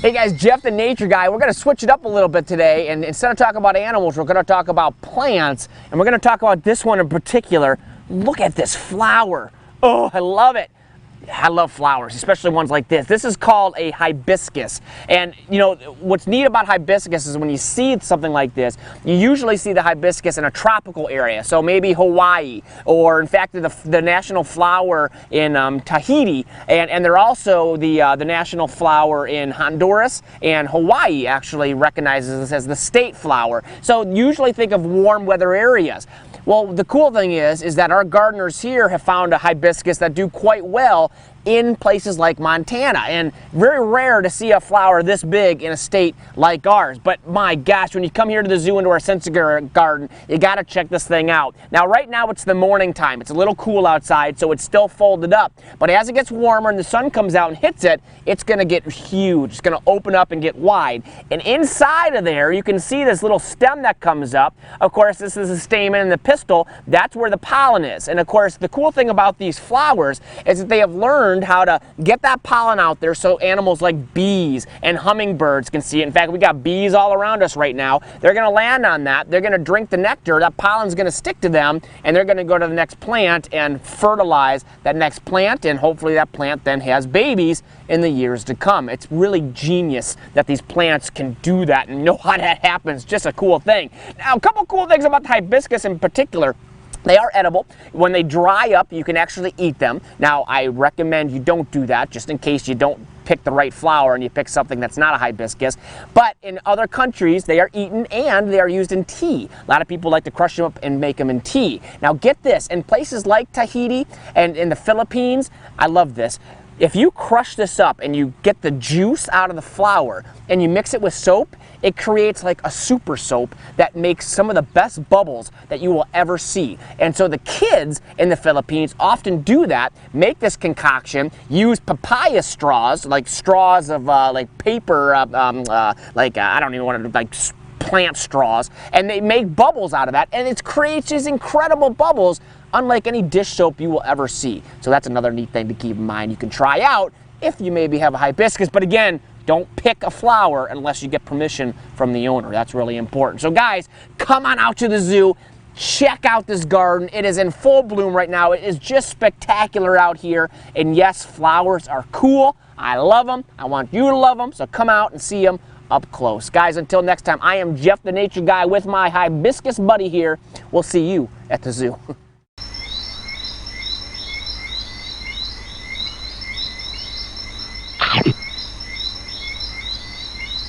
Hey guys, Jeff the Nature Guy. We're going to switch it up a little bit today, and instead of talking about animals, we're going to talk about plants, and we're going to talk about this one in particular. Look at this flower. Oh, I love it. I love flowers, especially ones like this. This is called a hibiscus. And you know, what's neat about hibiscus is when you see something like this, you usually see the hibiscus in a tropical area. So maybe Hawaii, or in fact the national flower in Tahiti, and they're also the national flower in Honduras, and Hawaii actually recognizes this as the state flower. So usually think of warm weather areas. Well, the cool thing is that our gardeners here have found a hibiscus that do quite well in places like Montana, and very rare to see a flower this big in a state like ours. But my gosh, when you come here to the zoo into our sensitive garden, you got to check this thing out. Now right now it's the morning time. It's a little cool outside, so it's still folded up, but as it gets warmer and the sun comes out and hits it, it's going to get huge. It's going to open up and get wide, and inside of there you can see this little stem that comes up. Of course, this is the stamen and the pistil. That's where the pollen is. And of course, the cool thing about these flowers is that they have learned how to get that pollen out there so animals like bees and hummingbirds can see it. In fact, we got bees all around us right now. They're going to land on that. They're going to drink the nectar. That pollen's going to stick to them, and they're going to go to the next plant and fertilize that next plant, and hopefully that plant then has babies in the years to come. It's really genius that these plants can do that, and know how that happens. Just a cool thing. Now, a couple cool things about the hibiscus in particular. They are edible. When they dry up, you can actually eat them. Now, I recommend you don't do that, just in case you don't pick the right flower and you pick something that's not a hibiscus. But in other countries, they are eaten and they are used in tea. A lot of people like to crush them up and make them in tea. Now, get this, in places like Tahiti and in the Philippines, I love this. If you crush this up and you get the juice out of the flower and you mix it with soap, it creates like a super soap that makes some of the best bubbles that you will ever see. And so the kids in the Philippines often do that, make this concoction, use papaya straws, like straws of like paper, I don't even want to, like plant straws, and they make bubbles out of that, and it creates these incredible bubbles unlike any dish soap you will ever see. So that's another neat thing to keep in mind. You can try out if you maybe have a hibiscus, but again, don't pick a flower unless you get permission from the owner. That's really important. So guys, come on out to the zoo. Check out this garden. It is in full bloom right now. It is just spectacular out here. And yes, flowers are cool. I love them. I want you to love them. So come out and see them up close. Guys, until next time, I am Jeff the Nature Guy with my hibiscus buddy here. We'll see you at the zoo.